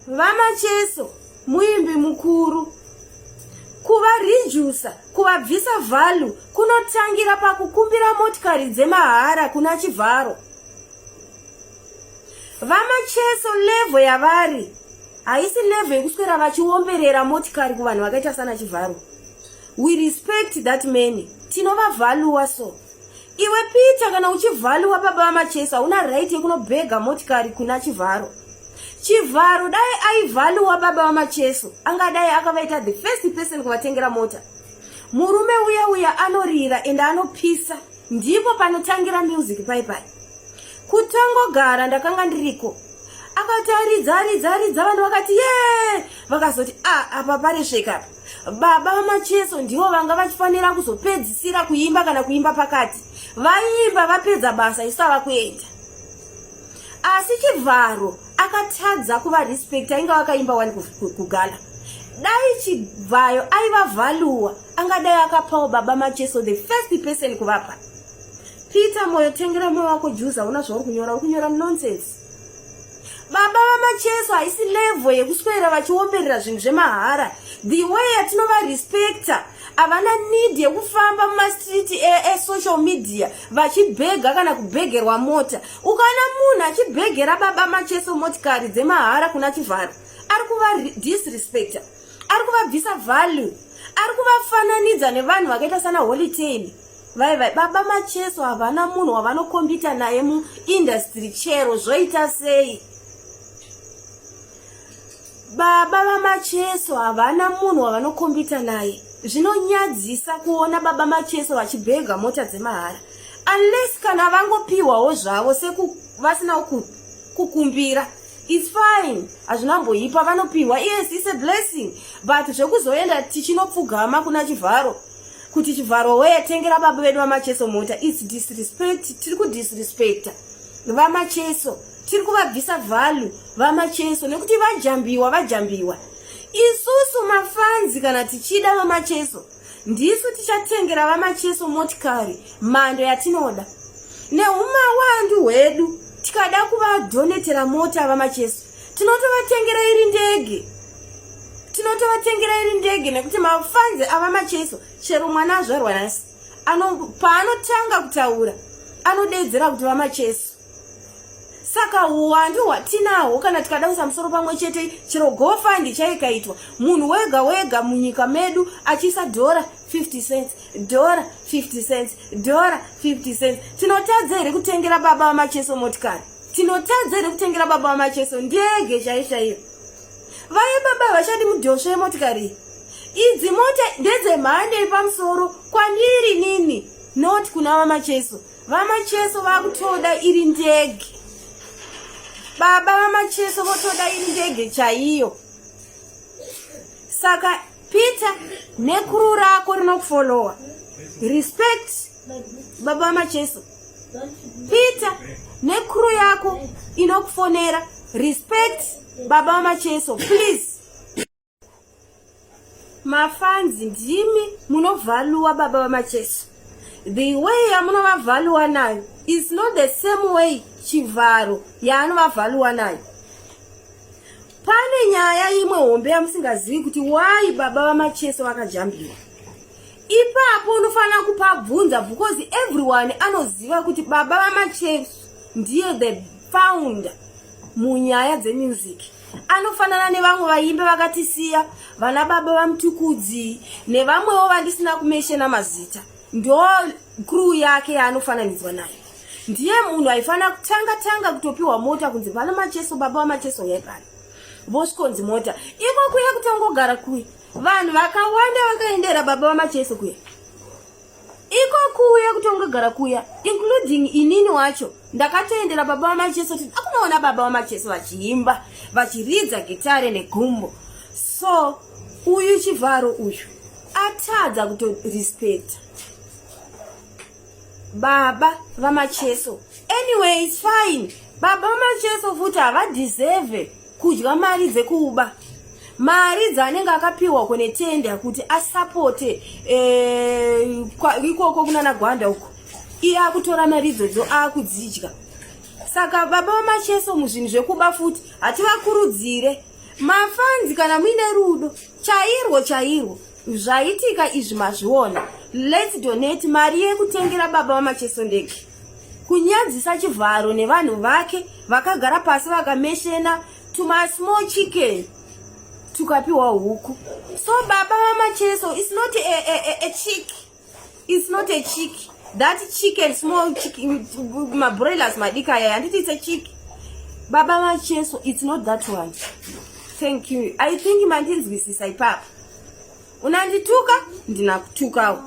Macheso muimbi mukuru kuvaredusa kuvabvisa value kunotangira pakukumbira motikari dzemahara kuna Chivharo. Macheso level yavari haisi level yekuswera vachiomberera motikari kuvanhu vakaita sana Chivharo. We respect that man. Tinovavalua so. Iwe Peter kana uchivalua baba Macheso hauna right yekunobhega motikari kuna Chivharo. Chivharo dai aivalua baba Macheso angadai akavaita the first person kuvatengera mota. Murume uya anorira ende anopisa, ndipo panotangira music pai. Kutangogara ndakanga ndiriko. Akati aridza vanhu vakati ye! Vakazoti apa pari sveka. Baba Macheso ndivo vanga vachifanira kuzopedzisira kuimba kana kuimba pakati. Vaimba vapedza basa isava kuenda. Asi Chivharo akatadza kuva respect ainga vakaimba wani kugala. Dai Chivhayo aivavalua angadai akapawo baba Macheso the first person kuvapa. Peter Moyo tengera moyo wako juza una zvauri kunyora nonsense. Baba Macheso haisi level yekuswera vachiomberera zvinhu zvemahara. The way yatinova respecta avana need yekufamba mumastreet social media vachibhega kana kubhegerwa mota. Ukaona munhu achibhegera baba Macheso motikari dzemahara kuna Chivharo ari kuva disrespecta, ari kuvabvisa value, ari kuvafananidza nevanhu vakaita sana Holiday. Vai baba Macheso havana munhu wavanokombita naye muindustry chero zvoita sei. Baba Macheso havana munhu wavanokombita naye. Zvinonyadzisa kuona baba Macheso vachibhega mota dzemahara. Unless kana vangopiwawo zvavo vasina kukumbira. It's fine. Hazvinamboipa vanopiwa. Yes, it's a blessing. But zvekuzoenda tichinopfugama kuna Chivharo. Kuti Chivharo tengera baba vedu Macheso mota. It's disrespect. Tiri kudisrespecta Macheso. Tiri kuvabvisa value Macheso nekuti vajambiwa. Isusu mafanzi kana tichida Macheso ndisu tichatengera Macheso motikari mando yatinoda. Neumawandu hwedu tikada kuvadonetera mota Macheso tinotovatengera iri ndege nekuti mafanzi Macheso chero mwana azvarwa nhasi paanotanga kutaura anodedzera kuti Macheso. Saka uwandu hwatinahwo kana tikada kuisa musoro pamwe chete chero GoFund chaikaitwa munhu wega munyika medu achisa $50 cents, $50 cents, $50 cents. Tinotadza here kutengera baba Macheso motikari. Tinotadza here kutengera baba Macheso ndege chaiyo. Vaye baba vachadi mudhosvo yemotikari. Idzi mota ndedzemhando yepamusoro kwandiri nini, not kuna Macheso. Macheso vakutoda iri ndege. Baba Macheso votoda iri ndege chaiyo. Saka Peter nekuru rako rinokufollowa. Respect baba Macheso. Peter nekuru yako inokufonera. Respect baba Macheso, please. Mafanzi ndimi munovalua baba Macheso. The way yamunovavalua nayo is not the same way Chivharo yaanovavalua nayo. Pane nyaya imwe hombe yamusingazivi kuti why baba Macheso vakajambiwa. Ipapo unofanira kupabvunza because everyone anoziva kuti baba Macheso ndiye the founder munyaya dzemusic. Anofanana nevamwe vaimbe vakatisiya, vana baba vaMukadzi nevamwewo vandisina kumeshena mazita. Ndo crew yake yaanofananidzwa nayo. Ndiye munhu aifana kutanga kutopiwa mota kunzi pana Macheso baba Macheso yaipana. Voskonzi mota. Iko kuya kutongogara kuya. Vanhu vakawanda vakaendera baba Macheso kuya. Iko kuya kutongogara kuya, including inini wacho. Ndakatoendera baba Macheso kuti akunaona baba Macheso vachiimba, vachiridza gitare negumbo. So, uyu Chivharo uyu atadza kuto respect baba Macheso. Anyway, it's fine. Baba Macheso futi havadeserve kudya mari dzekuba. Mari dzanenge akapiwa kune tenda kuti asapote ikoko kunana Gwanda uko. Iye akutora mari idzodzo akudzidya. Saka baba Macheso muzvinhu zvekuba futi hativakurudzire. mafanzi kana muine rudo chairwo zvaitika izvi mazviona. Let's donate mari yekutengera baba vaMacheso ndege, kunyadzisa Chivharo nevanhu vake vakagara pasi vakameshena tuma small chicken tukapiwa huku. So baba vaMacheso is not a chick. It's not a chick. That chicken, small chicken, my broilers, madika, and it is a chick. Baba Macheso, it's not that one. Thank you. I think mandinzwisisa ipapa. Unandituka, ndinakutuka.